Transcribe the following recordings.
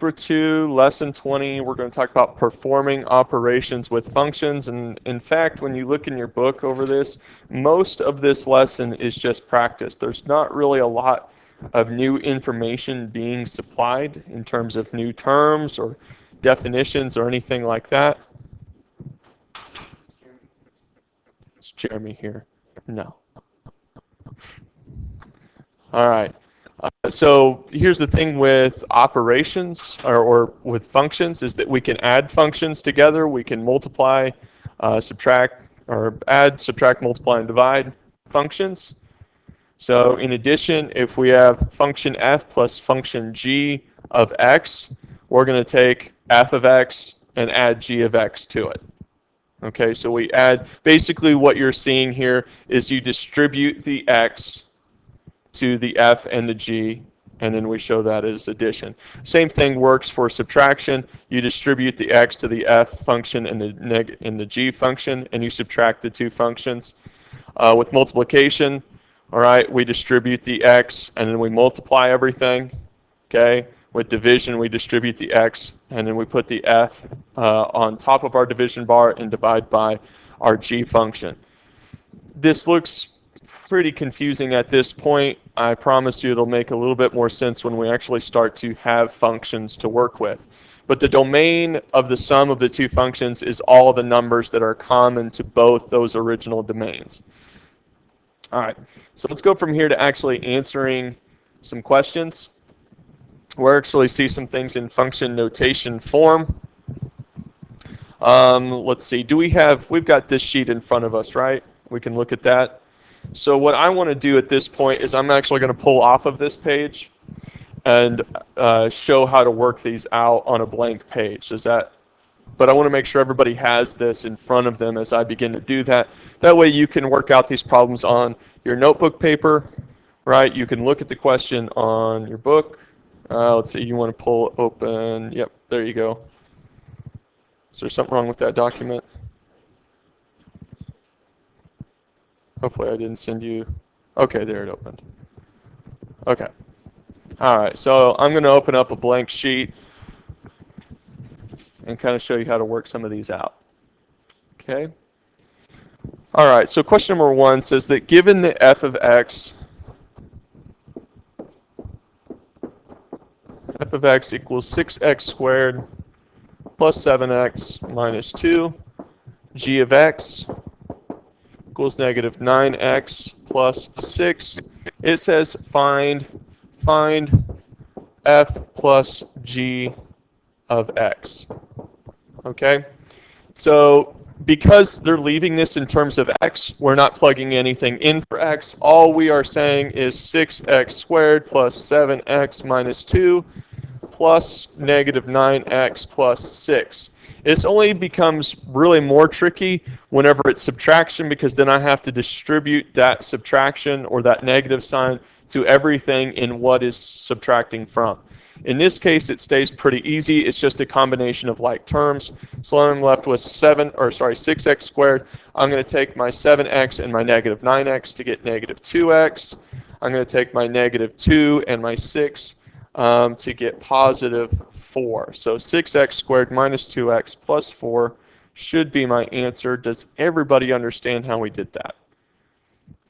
Algebra 2, Lesson 20, we're going to talk about performing operations with functions. And in fact, when you look in your book over this, most of this lesson is just practice. There's not really a lot of new information being supplied in terms of new terms or definitions or anything like that. Is Jeremy here? No. All right. So here's the thing with operations or with functions is that we can add functions together. We can multiply, subtract, or add, subtract, multiply, and divide functions. So in addition, if we have function f plus function g of x, we're going to take f of x and add g of x to it. Okay, so we add, basically what you're seeing here is you distribute the x to the f and the g, and then we show that as addition. Same thing works for subtraction. You distribute the x to the f function and the g function, and you subtract the two functions. With multiplication, all right, we distribute the x and then we multiply everything. Okay. With division, we distribute the x and then we put the f on top of our division bar and divide by our g function. This looks pretty confusing at this point. I promise you it'll make a little bit more sense when we actually start to have functions to work with. But the domain of the sum of the two functions is all the numbers that are common to both those original domains. All right, so let's go from here to actually answering some questions. We'll actually see some things in function notation form. Let's see, we've got this sheet in front of us, right? We can look at that. So what I want to do at this point is I'm actually going to pull off of this page and show how to work these out on a blank page. But I want to make sure everybody has this in front of them as I begin to do that. That way you can work out these problems on your notebook paper, right? You can look at the question on your book. Let's see, you want to pull open, yep, there you go. Is there something wrong with that document? Hopefully I didn't send you, okay, there it opened. Okay, all right, so I'm going to open up a blank sheet and kind of show you how to work some of these out. Okay. All right, so question number 1 says that given the f of x equals 6x squared plus 7x minus 2, g of x equals negative 9x plus 6. It says find f plus g of x. Okay, so because they're leaving this in terms of x, we're not plugging anything in for x. All we are saying is 6x squared plus 7x minus 2 plus negative 9x plus 6. It only becomes really more tricky whenever it's subtraction, because then I have to distribute that subtraction or that negative sign to everything in what is subtracting from. In this case, it stays pretty easy. It's just a combination of like terms. So I'm left with 6x squared. I'm going to take my 7x and my negative 9x to get negative 2x. I'm going to take my negative 2 and my 6 to get positive 4. So 6x squared minus 2x plus 4 should be my answer. Does everybody understand how we did that?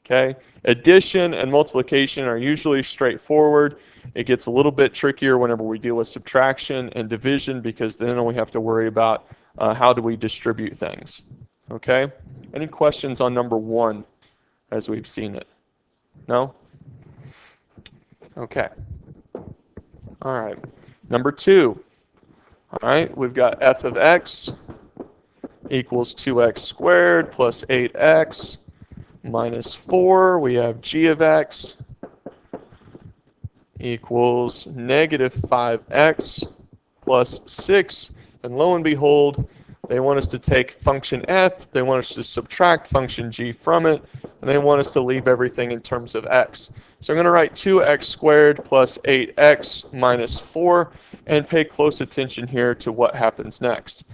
Okay. Addition and multiplication are usually straightforward. It gets a little bit trickier whenever we deal with subtraction and division, because then we have to worry about how do we distribute things. Okay. Any questions on number 1 as we've seen it? No? Okay. All right. Number 2. All right. We've got f of x equals 2x squared plus 8x minus 4. We have g of x equals negative 5x plus 6. And lo and behold, they want us to take function f, they want us to subtract function g from it, and they want us to leave everything in terms of x. So I'm going to write 2x squared plus 8x minus 4, and pay close attention here to what happens next.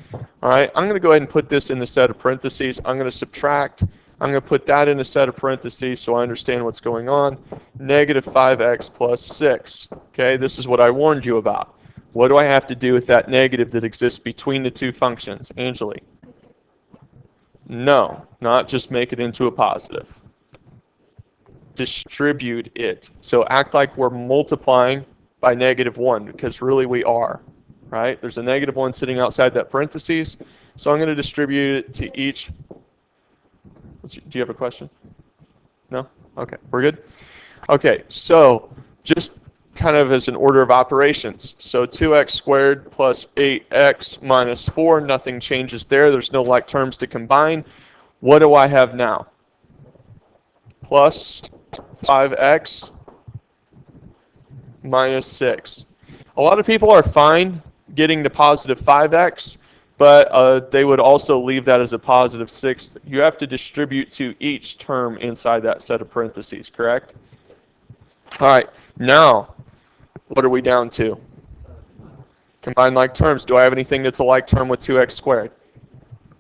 All right, I'm going to go ahead and put this in the set of parentheses. I'm going to subtract. I'm going to put that in a set of parentheses so I understand what's going on. Negative 5x plus 6. Okay, this is what I warned you about. What do I have to do with that negative that exists between the two functions? Angeli? No, not just make it into a positive. Distribute it. So act like we're multiplying by -1, because really we are, right? There's a -1 sitting outside that parentheses, so I'm going to distribute it to each. Do you have a question? No? Okay, we're good? Okay, so just kind of as an order of operations. So 2x squared plus 8x minus 4, nothing changes there. There's no like terms to combine. What do I have now? Plus 5x minus 6. A lot of people are fine getting to positive 5x, but they would also leave that as a positive 6. You have to distribute to each term inside that set of parentheses, correct? All right, now, what are we down to? Combine like terms. Do I have anything that's a like term with 2x squared?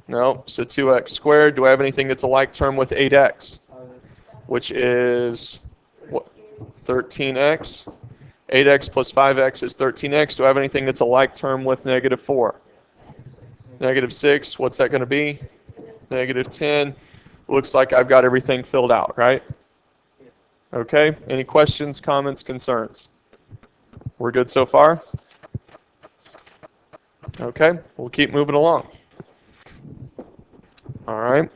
No, so 2x squared. Do I have anything that's a like term with 8x? Which is what? 13x. 8x plus 5x is 13x. Do I have anything that's a like term with -4? -6. What's that going to be? -10. Looks like I've got everything filled out, right? Okay. Any questions, comments, concerns? We're good so far? Okay. We'll keep moving along. All right.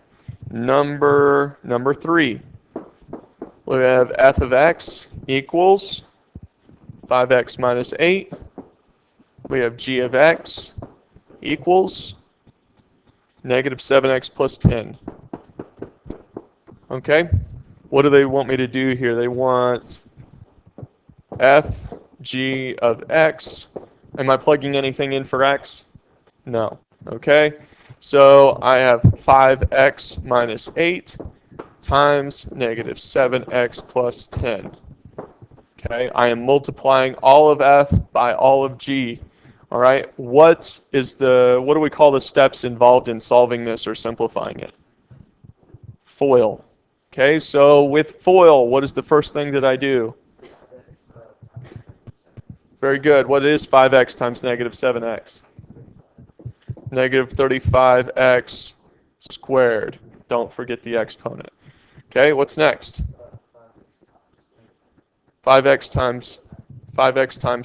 Number 3. We have f of x equals 5x minus 8. We have g of x equals -7x plus 10. Okay? What do they want me to do here? They want f g of x. Am I plugging anything in for x? No. Okay? So I have 5x minus 8 times -7x plus 10. Okay? I am multiplying all of f by all of g. All right? What do we call the steps involved in solving this or simplifying it? FOIL. Okay, so with FOIL, what is the first thing that I do? Very good. What is 5x times -7x? -35x squared. Don't forget the exponent. Okay, what's next? 5x times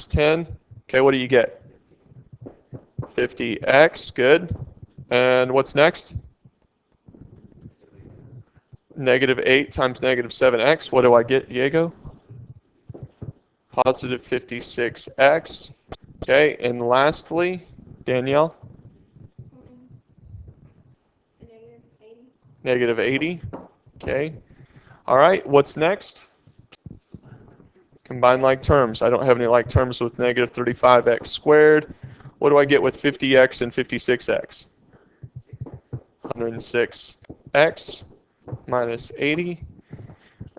10. Okay, what do you get? 50x. Good. And what's next? -8 times -7x. What do I get, Diego? Positive 56x. Okay, and lastly, Danielle? -80. Okay. All right, what's next? Combine like terms. I don't have any like terms with -35x squared. What do I get with 50x and 56x? 106x minus 80.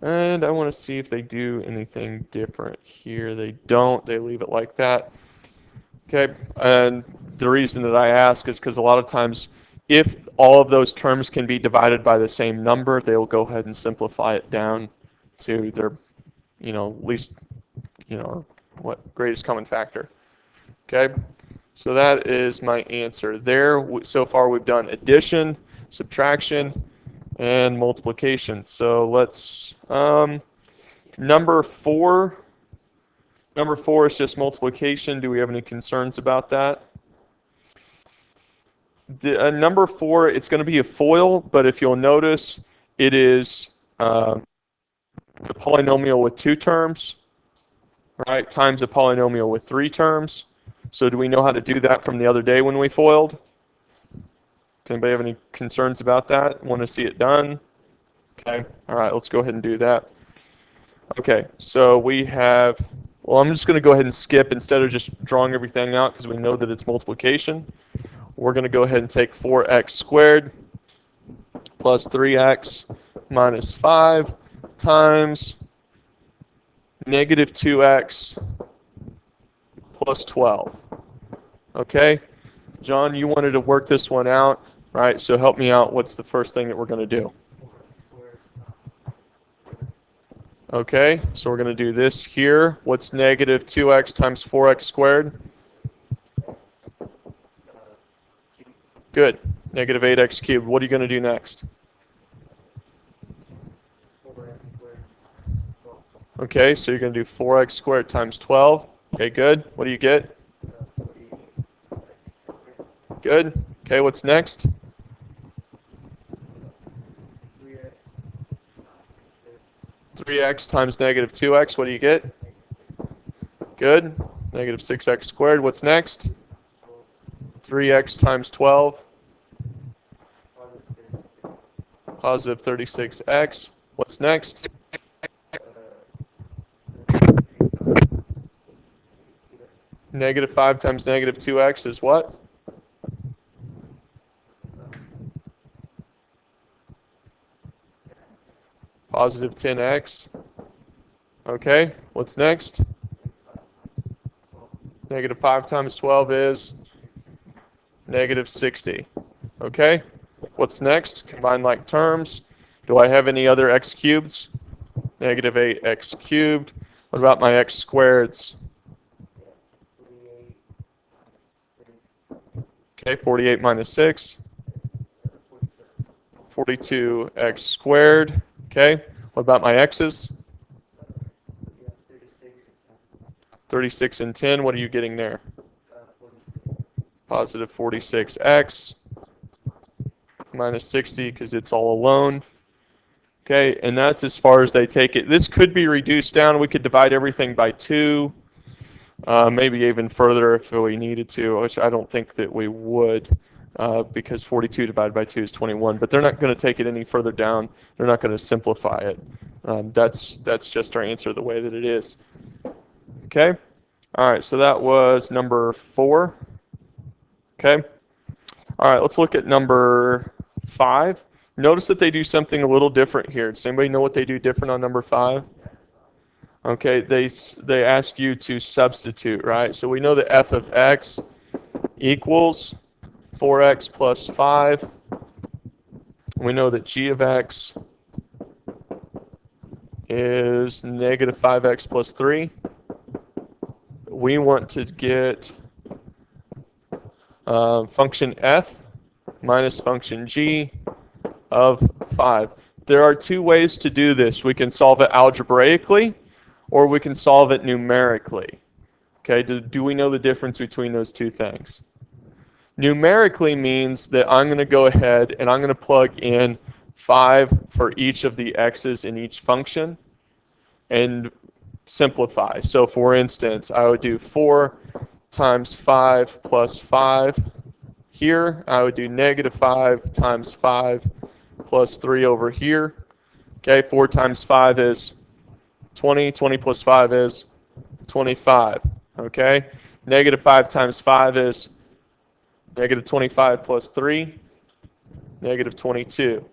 And I want to see if they do anything different here. They don't. They leave it like that. Okay, and the reason that I ask is because a lot of times if all of those terms can be divided by the same number, they will go ahead and simplify it down to their, least, what greatest common factor. Okay, so that is my answer there. So far we've done addition, subtraction, and multiplication. So let's, number 4 is just multiplication. Do we have any concerns about that? Number 4, it's going to be a FOIL, but if you'll notice, it is a polynomial with 2 terms, right, times a polynomial with 3 terms. So do we know how to do that from the other day when we FOILed? Does anybody have any concerns about that? Want to see it done? Okay, all right, let's go ahead and do that. Okay, so we have, well, I'm just going to go ahead and skip instead of just drawing everything out because we know that it's multiplication. We're going to go ahead and take 4x squared plus 3x minus 5 times -2x plus 12. Okay, John, you wanted to work this one out, right? So help me out. What's the first thing that we're going to do? Okay, so we're going to do this here. What's -2x times 4x squared? Good. Negative 8x cubed. What are you going to do next? Okay, so you're going to do 4x squared times 12. Okay, good. What do you get? Good. Okay, what's next? 3x times negative 2x. What do you get? Good. Negative 6x squared. What's next? 3x times 12. Positive 36x. What's next? Negative 5 times negative 2x is what? Positive 10x. Okay, what's next? Negative 5 times 12 is negative 60. Okay, what's next? Combine like terms. Do I have any other x cubeds? Negative 8x cubed. What about my x squareds? Okay, 48 minus 6. 42x squared. Okay, what about my x's? 36 and 10, what are you getting there? Positive 46x minus 60 because it's all alone. Okay, and that's as far as they take it. This could be reduced down. We could divide everything by 2, maybe even further if we needed to, which I don't think that we would because 42 divided by 2 is 21. But they're not going to take it any further down. They're not going to simplify it. That's just our answer the way that it is. Okay? All right, so that was number 4. Okay? All right, let's look at number 5. Notice that they do something a little different here. Does anybody know what they do different on number 5? Okay, they ask you to substitute, right? So we know that f of x equals 4x plus 5. We know that g of x is negative 5x plus 3. We want to get function f minus function g of 5. There are 2 ways to do this. We can solve it algebraically, or we can solve it numerically. Okay, do we know the difference between those 2 things? Numerically means that I'm going to go ahead and I'm going to plug in 5 for each of the x's in each function and simplify. So for instance, I would do 4 times 5 plus 5 here. I would do negative 5 times 5 plus 3 over here. Okay, 4 times 5 is 20. 20 plus 5 is 25. Okay, negative 5 times 5 is negative 25 plus 3, negative 22.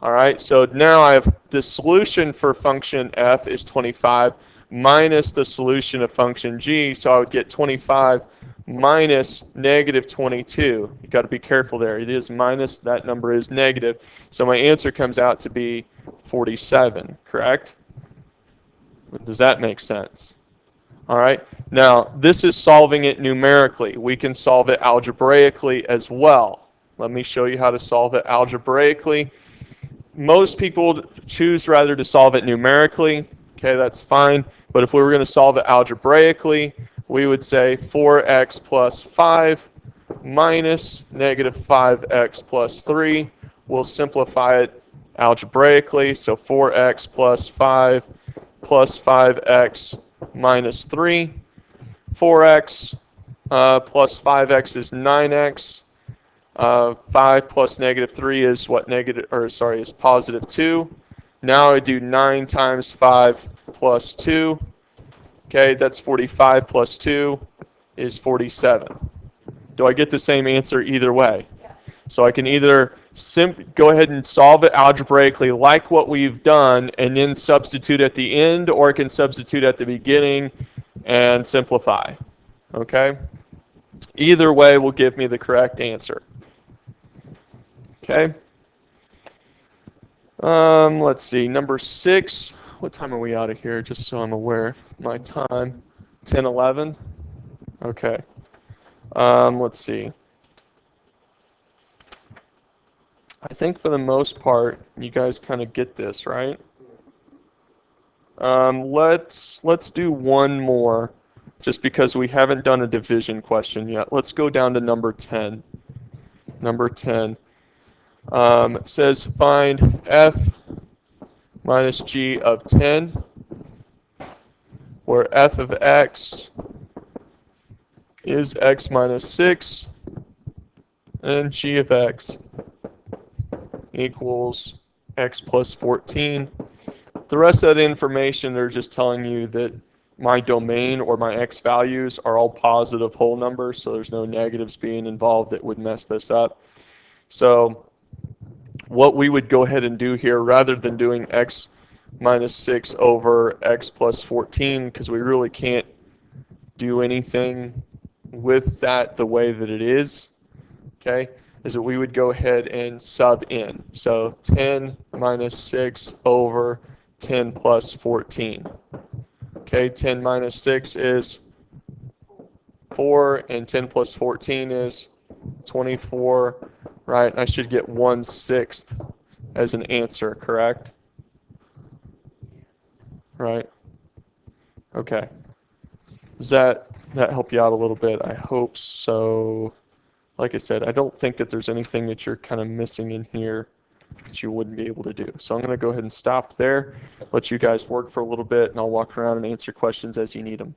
All right, so now I have the solution for function f is 25 minus the solution of function g, so I would get 25 minus negative 22. You've got to be careful there. It is minus, that number is negative. So my answer comes out to be 47, correct? Does that make sense? All right, now this is solving it numerically. We can solve it algebraically as well. Let me show you how to solve it algebraically. Most people choose rather to solve it numerically. Okay, that's fine. But if we were going to solve it algebraically, we would say 4x plus 5 minus negative 5x plus 3. We'll simplify it algebraically. So 4x plus 5 plus 5x minus 3. 4x plus 5x is 9x. 5 plus negative 3 is what is positive 2. Now I do 9 times 5 plus 2. Okay, that's 45 plus 2 is 47. Do I get the same answer either way? Yeah. So I can either go ahead and solve it algebraically like what we've done and then substitute at the end, or I can substitute at the beginning and simplify. Okay? Either way will give me the correct answer. Okay? Let's see, number 6. What time are we out of here, just so I'm aware of my time? 10:11? Okay. Let's see. I think for the most part, you guys kind of get this, right? Let's do one more, just because we haven't done a division question yet. Let's go down to number 10. Number 10 it says find f minus g of 10, where f of x is x minus 6, and g of x equals x plus 14. The rest of that information, they're just telling you that my domain or my x values are all positive whole numbers, so there's no negatives being involved that would mess this up. So what we would go ahead and do here, rather than doing x minus 6 over x plus 14, because we really can't do anything with that the way that it is, okay, is that we would go ahead and sub in. So 10 minus 6 over 10 plus 14. Okay, 10 minus 6 is 4, and 10 plus 14 is 24, right? I should get 1/6 as an answer, correct? Right? Okay. Does that help you out a little bit? I hope so. Like I said, I don't think that there's anything that you're kind of missing in here that you wouldn't be able to do. So I'm going to go ahead and stop there, let you guys work for a little bit, and I'll walk around and answer questions as you need them.